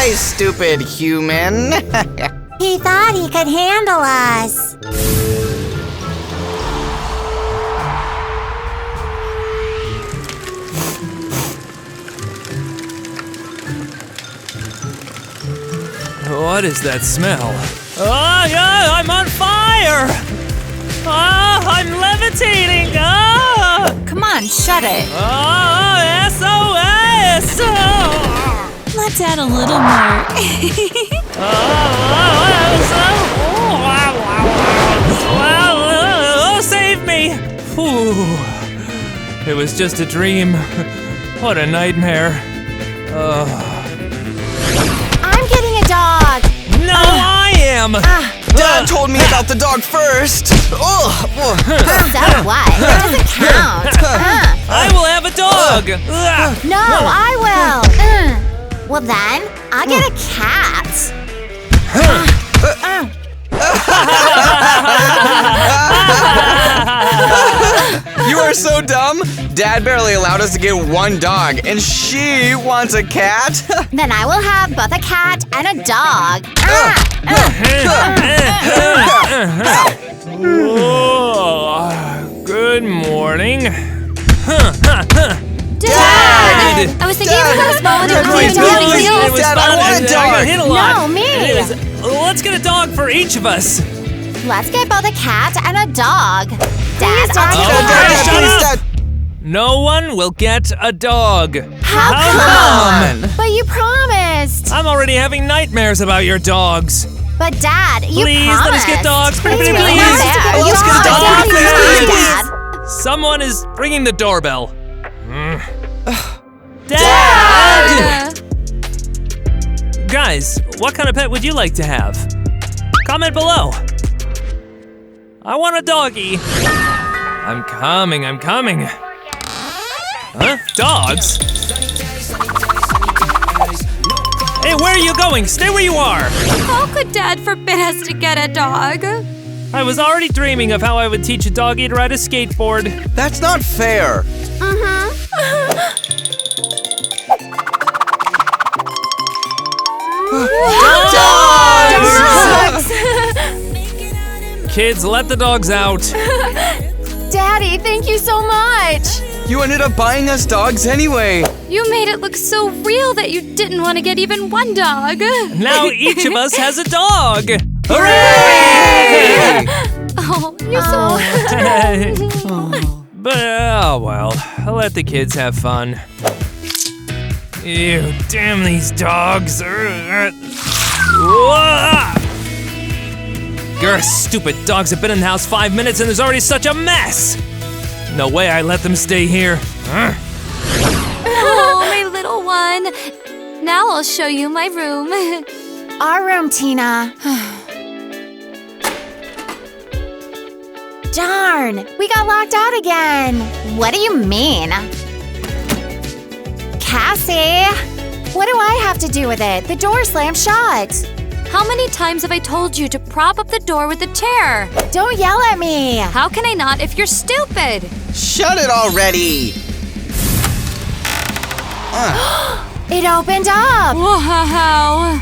Bye, stupid human. He thought he could handle us. What is that smell? Oh, yeah, I'm on fire! Oh, I'm levitating! Oh! Come on, shut it. Oh, SOS! Oh, Let's add a little more. save me! Whew. It was just a dream. What a nightmare. I'm getting a dog. No, I am! Dad told me about the dog first. So what? That doesn't count. I will have a dog! No, I will. Well then, I'll get a cat. You are so dumb. Dad barely allowed us to get one dog, and she wants a cat. Then I will have both a cat and a dog. Oh, good morning. Dad! I was thinking of a small Dad, one. please, please. Dad, I want a I got hit a dog. lot. No, me. Anyways, let's get a dog for each of us. Let's get both a cat and a dog. Dad, Dad, I'll Dad, take shut one. up. Dad. No one will get a dog. How come? But you promised. I'm already having nightmares about your dogs. But Dad, you Please, promised. let us get dogs. It's Please, really please. not fair. Let's You get a promised. dog. Daddy, Please, please, please. Dad. Someone is ringing the doorbell. Dad! Guys, what kind of pet would you like to have? Comment below. I want a doggy. I'm coming. Huh? Dogs? Hey, where are you going? Stay where you are. How could Dad forbid us to get a dog? I was already dreaming of how I would teach a doggy to ride a skateboard. That's not fair. Kids, let the dogs out. Daddy, thank you so much. You ended up buying us dogs anyway. You made it look so real that you didn't want to get even one dog. Now each of us has a dog. Hooray! Oh, you're so... But, oh well, I'll let the kids have fun. Ew, damn these dogs. Grr, stupid dogs have been in the house 5 minutes and there's already such a mess. No way I let them stay here. Oh, my little one. Now I'll show you my room. Our room, Tina. Darn, we got locked out again. What do you mean? Cassie, what do I have to do with it? The door slammed shut. How many times have I told you to prop up the door with a chair? Don't yell at me. How can I not if you're stupid? Shut it already. It opened up. Wow.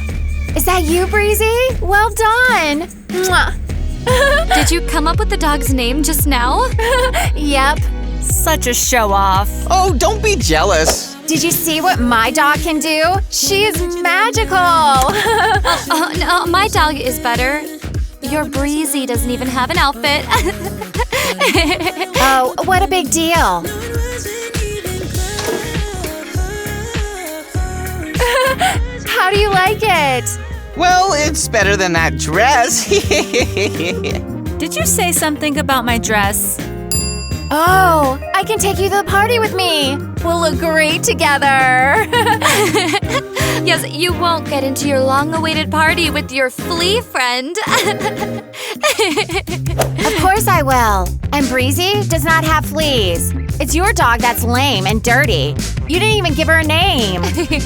Is that you, Breezy? Well done. Mwah. Did you come up with the dog's name just now? Yep. Such a show-off. Oh, don't be jealous. Did you see what my dog can do? She is magical. No, my dog is better. Your Breezy doesn't even have an outfit. Oh, what a big deal. How do you like it? Well, it's better than that dress. Did you say something about my dress? Oh, I can take you to the party with me. We'll look great together. Yes, you won't get into your long-awaited party with your flea friend. Of course I will. And Breezy does not have fleas. It's your dog that's lame and dirty. You didn't even give her a name.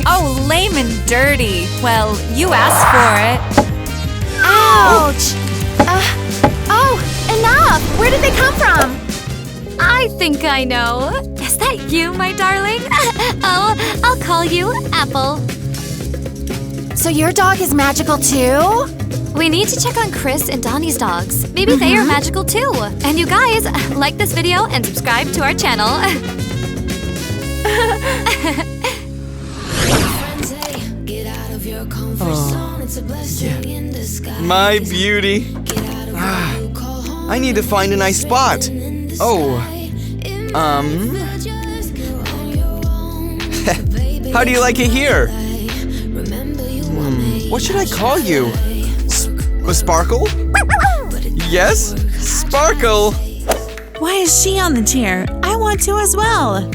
Oh, lame and dirty. Well, you asked for it. Ouch! Oh, enough! Where did they come from? I think I know. Is that you, my darling? Oh, I'll call you Apple. So your dog is magical too? We need to check on Chris and Donnie's dogs. Maybe they are magical too. And you guys, like this video and subscribe to our channel. My beauty. I need to find a nice spot. Oh. How do you like it here? What should I call you? Sparkle? Yes, Sparkle. Why is she on the chair? I want to as well.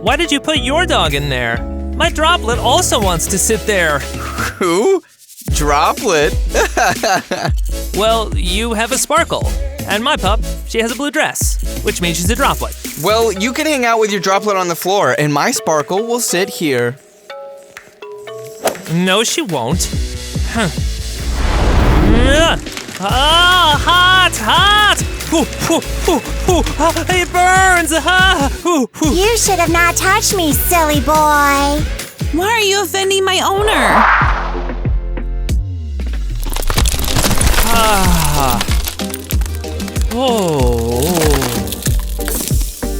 Why did you put your dog in there? My Droplet also wants to sit there. Who? Droplet? Well, you have a Sparkle. And my pup, she has a blue dress, which means she's a Droplet. Well, you can hang out with your Droplet on the floor, and my Sparkle will sit here. No, she won't. Huh. Hot! Ooh, it burns! You should have not touched me, silly boy. Why are you offending my owner?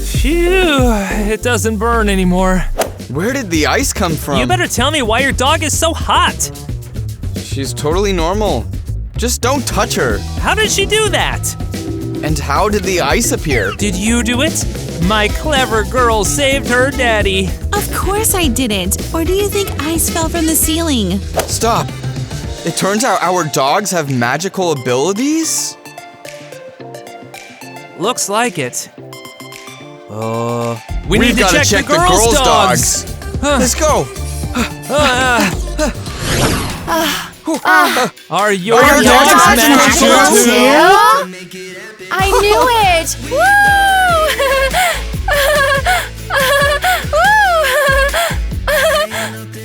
Phew, it doesn't burn anymore. Where did the ice come from? You better tell me why your dog is so hot. She's totally normal. Just don't touch her. How did she do that? And how did the ice appear? Did you do it? My clever girl saved her daddy. Of course I didn't. Or do you think ice fell from the ceiling? Stop. It turns out our dogs have magical abilities? Looks like it. We need to gotta check the girls' dogs. Let's go. Are your Are your dogs dogs magical magical too? I knew it! Woo!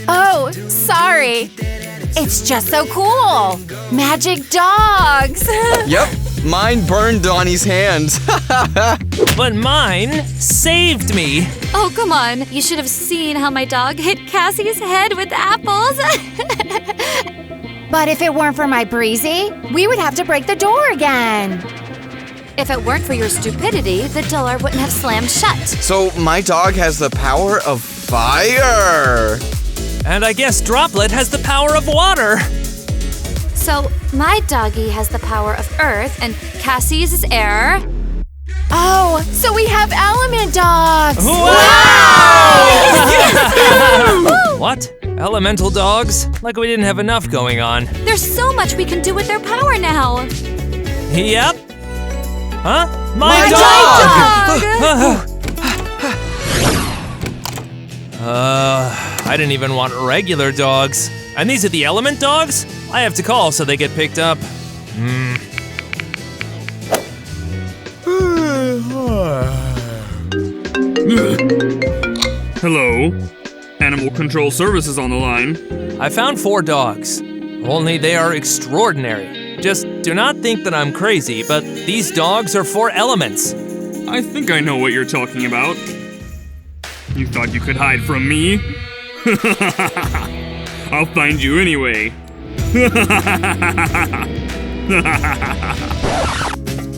Oh, sorry. It's just so cool. Magic dogs. Yep, mine burned Donnie's hands. But mine saved me. Oh, come on. You should have seen how my dog hit Cassie's head with apples. But if it weren't for my Breezy, we would have to break the door again. If it weren't for your stupidity, the door wouldn't have slammed shut. So my dog has the power of fire. And I guess Droplet has the power of water. So my doggy has the power of earth and Cassie's is air. Oh, so we have element dogs. Wow! What? Elemental dogs? Like we didn't have enough going on. There's so much we can do with their power now. Yep. Huh? My dog! I didn't even want regular dogs. And these are the element dogs? I have to call so they get picked up. Hello? Animal Control Services on the line. I found 4 dogs. Only they are extraordinary. Just do not think that I'm crazy, but these dogs are 4 elements. I think I know what you're talking about. You thought you could hide from me? I'll find you anyway.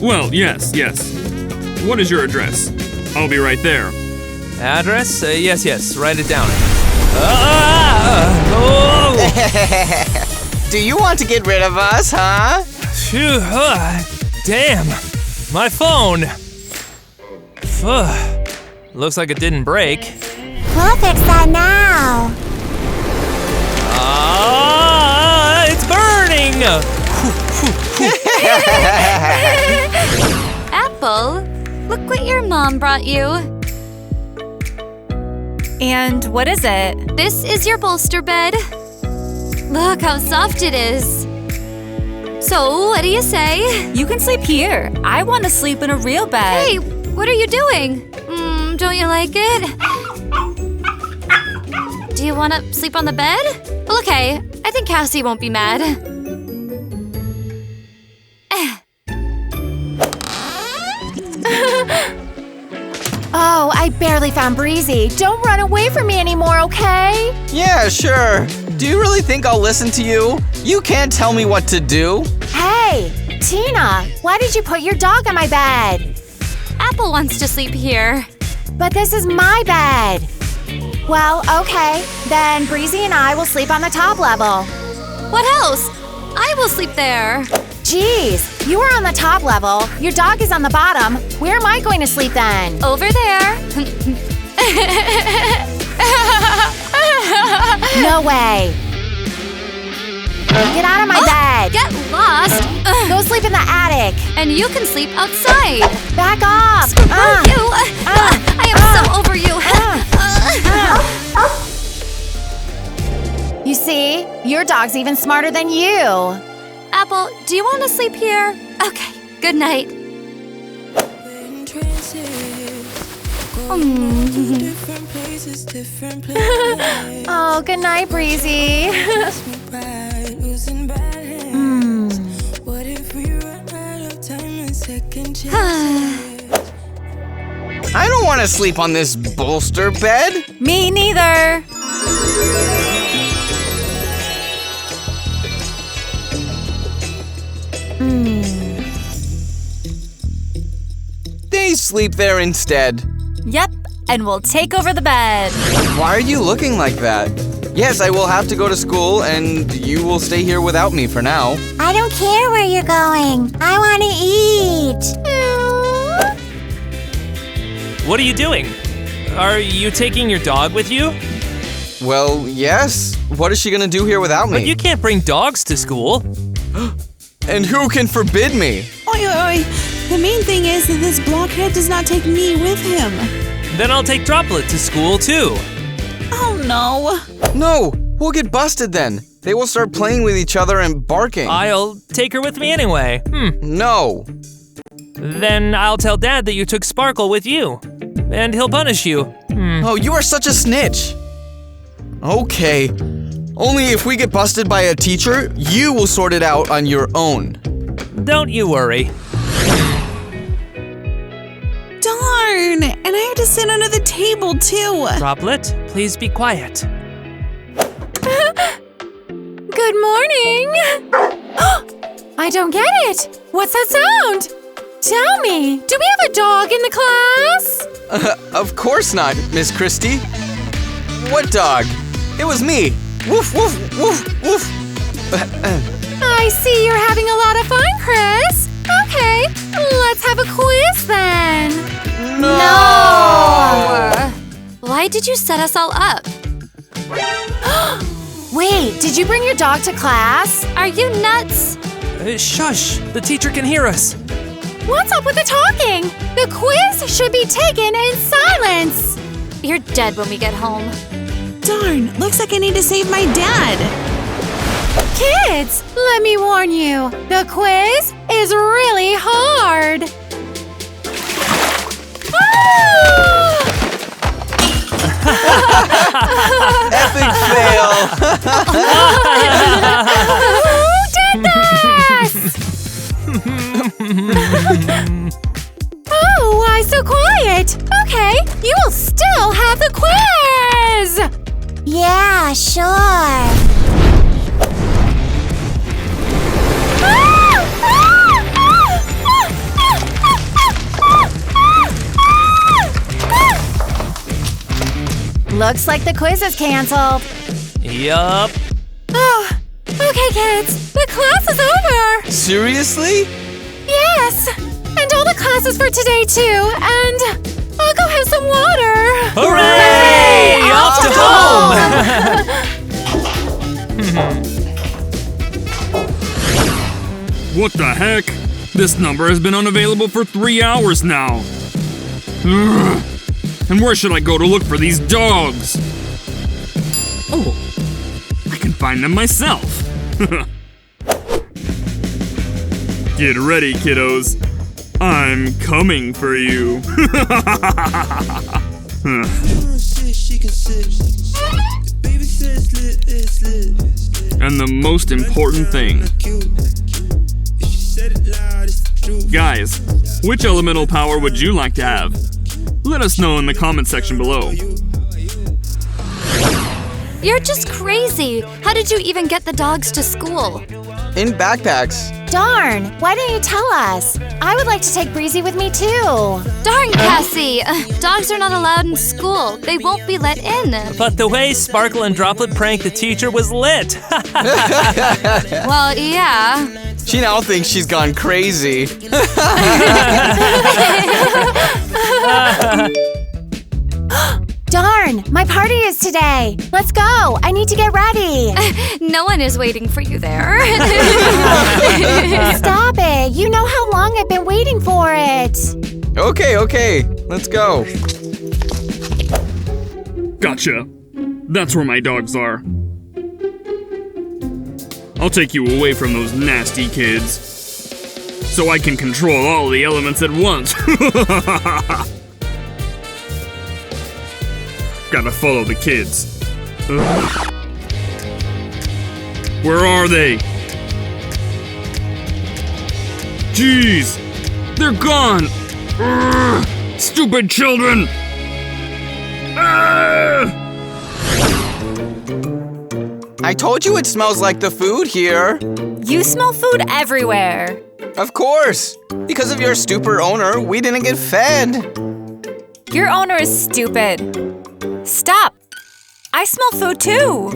Well, yes. What is your address? I'll be right there. Address? Yes, write it down. Do you want to get rid of us, huh? Phew, damn, my phone. Looks like it didn't break. We'll fix that now. It's burning! Apple, look what your mom brought you. And what is it? This is your bolster bed. Look how soft it is. So, what do you say? You can sleep here. I want to sleep in a real bed. Hey, what are you doing? Don't you like it? Do you want to sleep on the bed? Well, okay. I think Cassie won't be mad. Oh, I barely found Breezy. Don't run away from me anymore, okay? Yeah, sure. Do you really think I'll listen to you? You can't tell me what to do. Hey, Tina, why did you put your dog on my bed? Apple wants to sleep here. But this is my bed. Well, okay. Then Breezy and I will sleep on the top level. What else? I will sleep there. Jeez, you are on the top level. Your dog is on the bottom. Where am I going to sleep then? Over there. No way. Get out of my bed. Get lost. Go sleep in the attic. And you can sleep outside. Back off. You. I am so over you. You see? Your dog's even smarter than you. Apple, do you want to sleep here? Okay, good night. Oh, good night, Breezy. I don't want to sleep on this bolster bed. Me neither. They sleep there instead. Yep, and we'll take over the bed. Why are you looking like that? Yes, I will have to go to school, and you will stay here without me for now. I don't care where you're going. I want to eat. What are you doing? Are you taking your dog with you? Well, yes. What is she gonna do here without me? But you can't bring dogs to school. And who can forbid me? Oi, oi, oi. The main thing is that this blockhead does not take me with him. Then I'll take Droplet to school too. Oh no. No, we'll get busted then. They will start playing with each other and barking. I'll take her with me anyway. No. Then I'll tell Dad that you took Sparkle with you. And he'll punish you. Oh, you are such a snitch. Okay. Only if we get busted by a teacher, you will sort it out on your own. Don't you worry. Darn! And I have to sit under the table too. Droplet, please be quiet. Good morning. I don't get it. What's that sound? Tell me, do we have a dog in the class? Of course not, Miss Christie. What dog? It was me. Woof, woof, woof, woof. I see you're having a lot of fun, Chris. Okay, let's have a quiz then. No! Why did you set us all up? Wait, did you bring your dog to class? Are you nuts? Shush, the teacher can hear us. What's up with the talking? The quiz should be taken in silence. You're dead when we get home. Darn, looks like I need to save my dad. Kids, let me warn you, the quiz is really hard. Epic fail. Who did this? Oh, why so quiet? Okay, you will still have the quiz! Yeah, sure. Looks like the quiz is canceled. Yup. Oh, okay, kids. The class is over. Seriously? Yes. And all the classes for today, too. And I'll go have some water. Hooray! Off to home! What the heck? This number has been unavailable for 3 hours now. Ugh. And where should I go to look for these dogs? Oh, I can find them myself. Get ready, kiddos. I'm coming for you. And the most important thing. Guys, which elemental power would you like to have? Let us know in the comment section below. You're just crazy. How did you even get the dogs to school? In backpacks. Darn, why didn't you tell us? I would like to take Breezy with me too. Darn, Cassie! Dogs are not allowed in school. They won't be let in. But the way Sparkle and Droplet pranked the teacher was lit. Well, yeah. She now thinks she's gone crazy. Darn, my party is today. Let's go. I need to get ready. No one is waiting for you there. Stop it. You know how long I've been waiting for it. Okay. Let's go. Gotcha. That's where my dogs are. I'll take you away from those nasty kids, so I can control all the elements at once. Gotta follow the kids. Ugh. Where are they? Jeez! They're gone! Ugh. Stupid children! I told you it smells like the food here. You smell food everywhere. Of course. Because of your stupid owner, we didn't get fed. Your owner is stupid. Stop. I smell food too.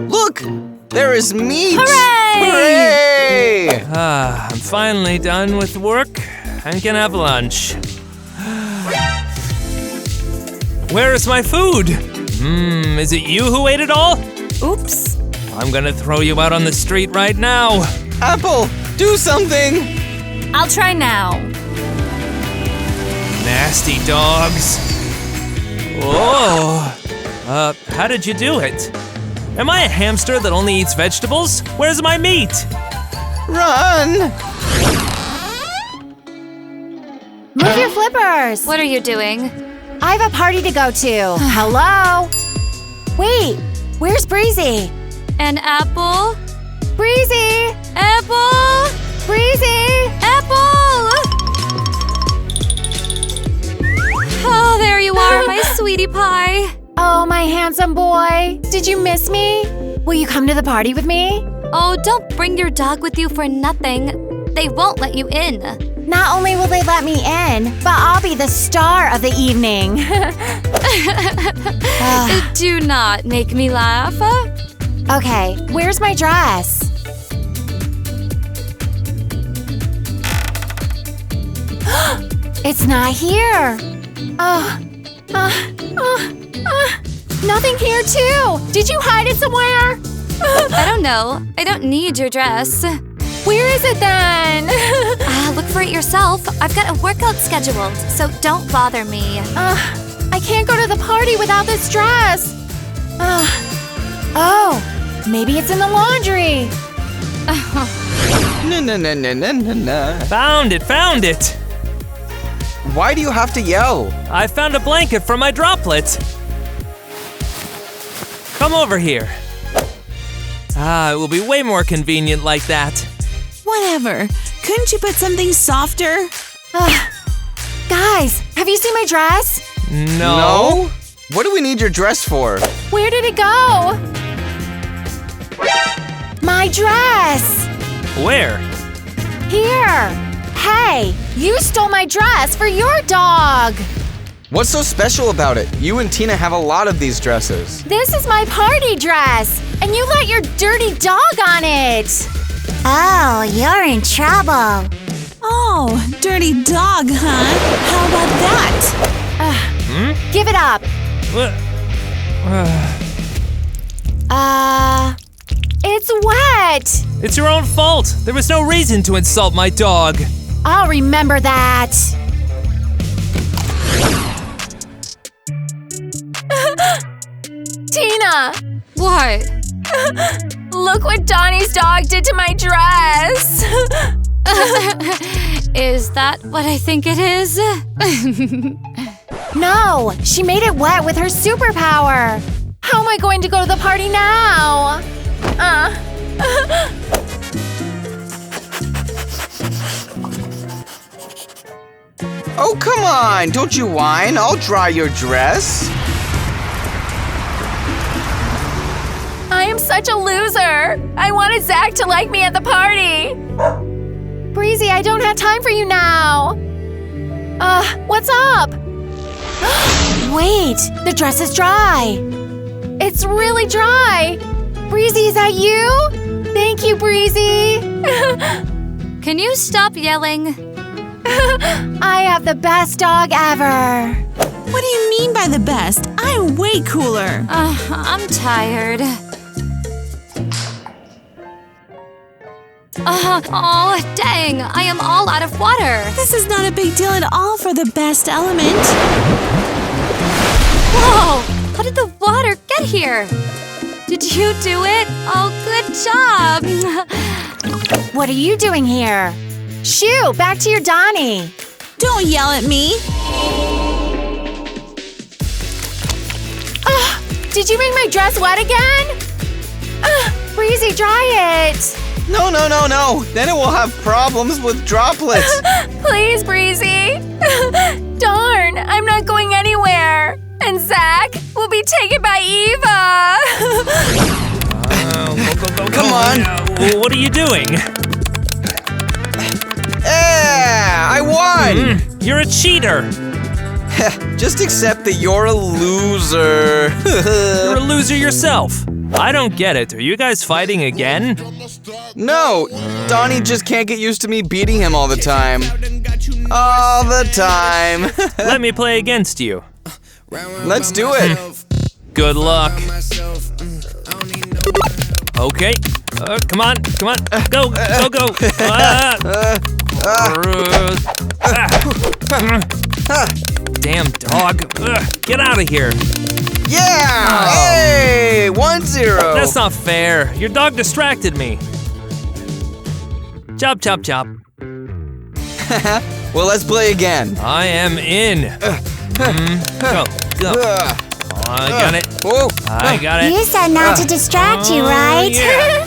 Look, there is meat. Hooray! Hooray! I'm finally done with work and can have lunch. Where is my food? Is it you who ate it all? Oops. I'm gonna throw you out on the street right now. Apple, do something. I'll try now. Nasty dogs. Oh. How did you do it? Am I a hamster that only eats vegetables? Where's my meat? Run! Move your flippers. What are you doing? I have a party to go to. Hello? Wait, where's Breezy? An apple? Breezy! Apple? Breezy! Apple! Oh, there you are, my sweetie pie. Oh, my handsome boy. Did you miss me? Will you come to the party with me? Oh, don't bring your dog with you for nothing. They won't let you in. Not only will they let me in, but I'll be the star of the evening. Do not make me laugh. Okay, where's my dress? It's not here. Nothing here too. Did you hide it somewhere? I don't know. I don't need your dress. Where is it then? Look for it yourself. I've got a workout scheduled, so don't bother me. I can't go to the party without this dress. Oh, maybe it's in the laundry. No. Found it! Why do you have to yell? I found a blanket for my Droplet. Come over here. It will be way more convenient like that. Whatever. Couldn't you put something softer? Guys, have you seen my dress? No. What do we need your dress for? Where did it go? My dress! Where? Here! Hey, you stole my dress for your dog! What's so special about it? You and Tina have a lot of these dresses. This is my party dress, and you let your dirty dog on it! Oh, you're in trouble. Oh, dirty dog, huh? How about that? Give it up. It's wet! It's your own fault. There was no reason to insult my dog. I'll remember that. Tina! What? Look what Donnie's dog did to my dress! Is that what I think it is? No, she made it wet with her superpower. How am I going to go to the party now? Oh, come on! Don't you whine. I'll dry your dress. am such a loser. I wanted Zach to like me at the party. Breezy, I don't have time for you now. What's up? Wait, the dress is dry. It's really dry. Breezy, is that you? Thank you, Breezy. Can you stop yelling? I have the best dog ever. What do you mean by the best? I'm way cooler. I'm tired. Oh, dang, I am all out of water. This is not a big deal at all for the best element. Whoa, how did the water get here? Did you do it? Oh, good job. What are you doing here? Shoo, back to your Donnie. Don't yell at me. Did you make my dress wet again? Breezy, dry it. No. Then it will have problems with droplets. Please, Breezy. Darn, I'm not going anywhere. And Zach will be taken by Eva. Go. Come on. What are you doing? Yeah, I won. You're a cheater. Just accept that you're a loser. You're a loser yourself. I don't get it. Are you guys fighting again? No, Donnie just can't get used to me beating him all the time. All the time. Let me play against you. Let's do it. Good luck. Okay. Come on. Go. Damn dog. Get out of here. Yeah! Hey! 1-0. That's not fair. Your dog distracted me. Chop. Well, let's play again. I am in. Go. I got it. Whoa. I got it. You said not to distract you, right? Yeah.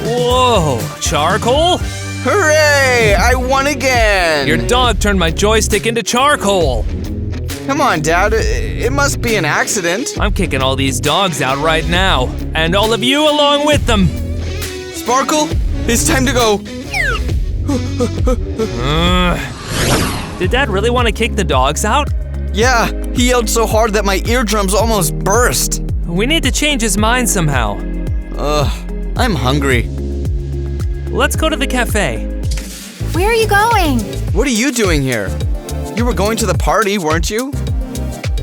Whoa, charcoal? Hooray! I won again. Your dog turned my joystick into charcoal. Come on, Dad. It must be an accident. I'm kicking all these dogs out right now, and all of you along with them. Sparkle, it's time to go. Did Dad really want to kick the dogs out? Yeah, he yelled so hard that my eardrums almost burst. We need to change his mind somehow. I'm hungry. Let's go to the cafe. Where are you going? What are you doing here? You were going to the party, weren't you?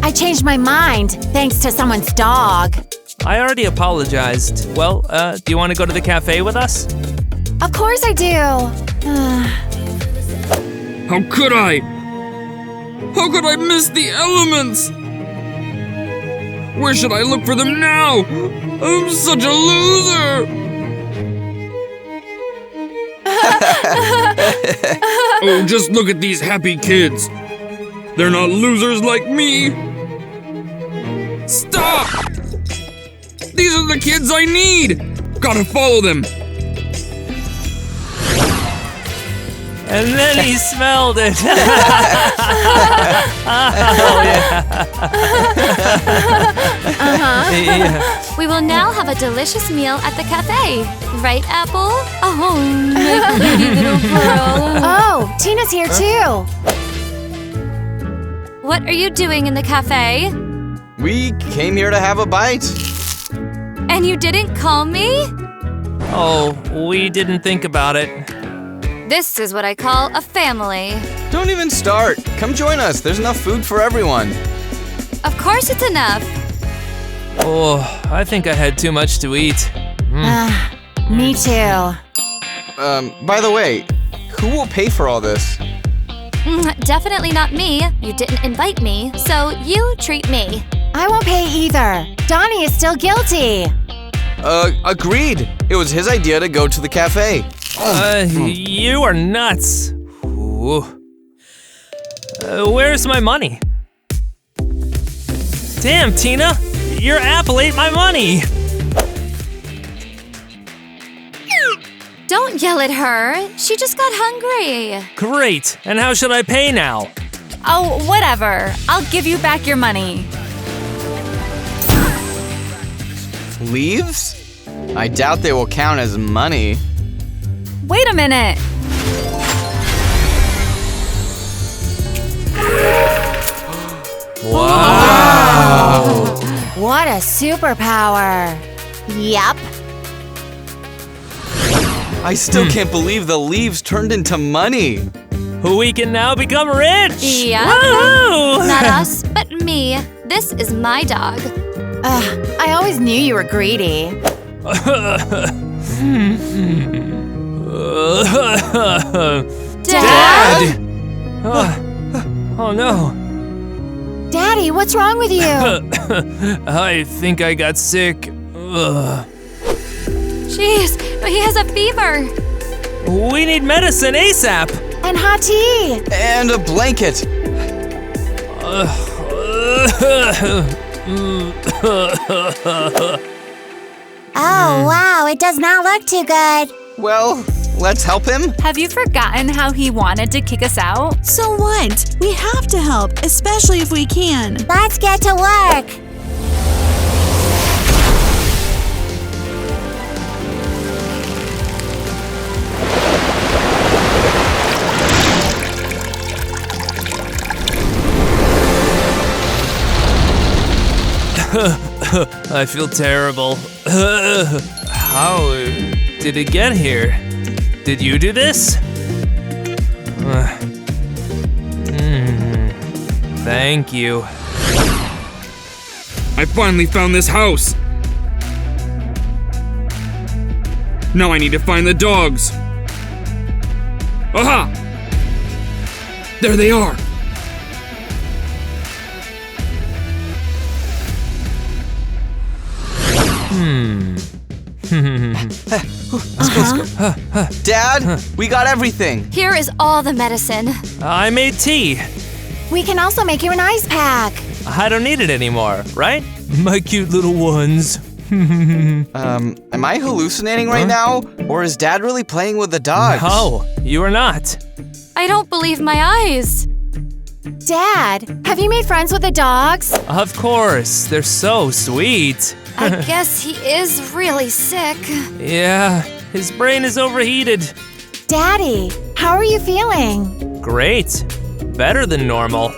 I changed my mind, thanks to someone's dog. I already apologized. Well, do you want to go to the cafe with us? Of course I do. How could I? How could I miss the elements? Where should I look for them now? I'm such a loser! Oh, just look at these happy kids. They're not losers like me. Stop! These are the kids I need. Gotta follow them. And then he smelled it. Yeah. We will now have a delicious meal at the cafe. Right, Apple? Oh, my pretty little girl. Oh, Tina's here too. What are you doing in the cafe? We came here to have a bite. And you didn't call me? Oh, we didn't think about it. This is what I call a family. Don't even start. Come join us. There's enough food for everyone. Of course it's enough. Oh, I think I had too much to eat. Me too. By the way, who will pay for all this? Definitely not me. You didn't invite me, so you treat me. I won't pay either. Donnie is still guilty. Agreed. It was his idea to go to the cafe. You are nuts. Ooh. Where's my money? Damn, Tina! Your apple ate my money! Don't yell at her. She just got hungry. Great! And how should I pay now? Oh, whatever. I'll give you back your money. Leaves? I doubt they will count as money. Wait a minute. Wow. What a superpower. Yup. I still can't believe the leaves turned into money. We can now become rich. Yep. Woohoo! Not us, but me. This is my dog. I always knew you were greedy. Dad! Oh no. Daddy, what's wrong with you? I think I got sick. Ugh. Jeez, but he has a fever. We need medicine ASAP. And hot tea. And a blanket. Oh, wow, it does not look too good. Well, let's help him. Have you forgotten how he wanted to kick us out? So what? We have to help, especially if we can. Let's get to work. I feel terrible. How did it get here? Did you do this? Thank you. I finally found this house. Now I need to find the dogs. Aha! There they are. Dad, we got everything. Here is all the medicine. I made tea. We can also make you an ice pack. I don't need it anymore, right? My cute little ones. Am I hallucinating right now? Or is Dad really playing with the dogs? No, you are not. I don't believe my eyes. Dad, have you made friends with the dogs? Of course, they're so sweet. I guess he is really sick. Yeah, his brain is overheated. Daddy, how are you feeling? Great. Better than normal.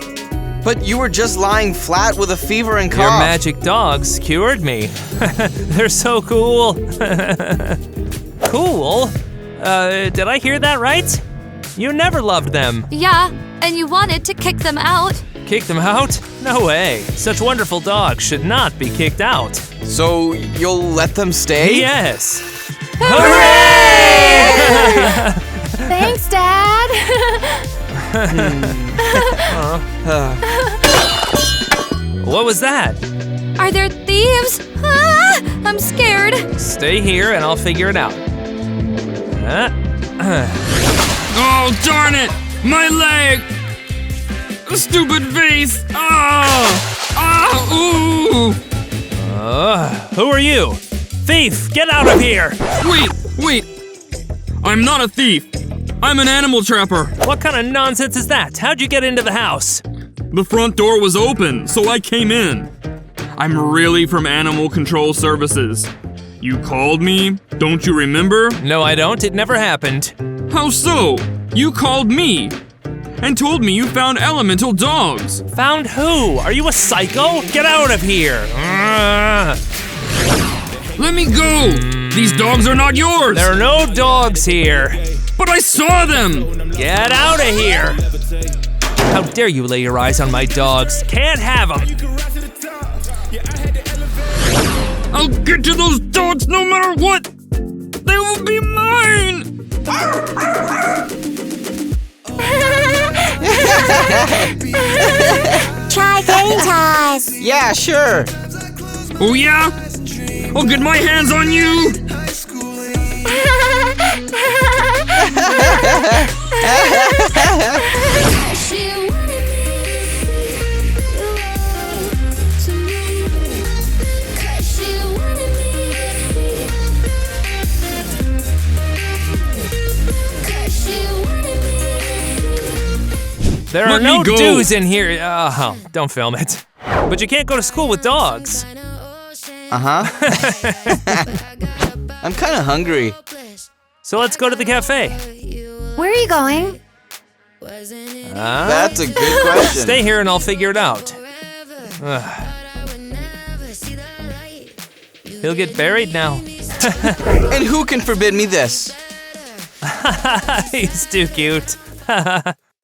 But you were just lying flat with a fever and cough. Your magic dogs cured me. They're so cool. Cool? Did I hear that right? You never loved them. Yeah, and you wanted to kick them out. Kick them out? No way. Such wonderful dogs should not be kicked out. So you'll let them stay? Yes. Hooray! Thanks, Dad. What was that? Are there thieves? Ah, I'm scared. Stay here and I'll figure it out. Oh, darn it! My leg! Stupid face! Ah! Ah! Ooh! Who are you? Thief, get out of here! Wait! I'm not a thief. I'm an animal trapper. What kind of nonsense is that? How'd you get into the house? The front door was open, so I came in. I'm really from Animal Control Services. You called me, don't you remember? No, I don't. It never happened. How so? You called me and told me you found elemental dogs. Found who? Are you a psycho? Get out of here! Let me go! These dogs are not yours! There are no dogs here. But I saw them! Get out of here! How dare you lay your eyes on my dogs? Can't have them! I'll get to those dogs no matter what! They will be mine! Try getting tossed. Yeah, sure. Oh yeah? I'll get my hands on you! There are Let no me go. dudes in here. Don't film it. But you can't go to school with dogs. Uh-huh. I'm kind of hungry. So let's go to the cafe. Where are you going? That's a good question. Stay here and I'll figure it out. Ugh. He'll get buried now. And who can forbid me this? He's too cute.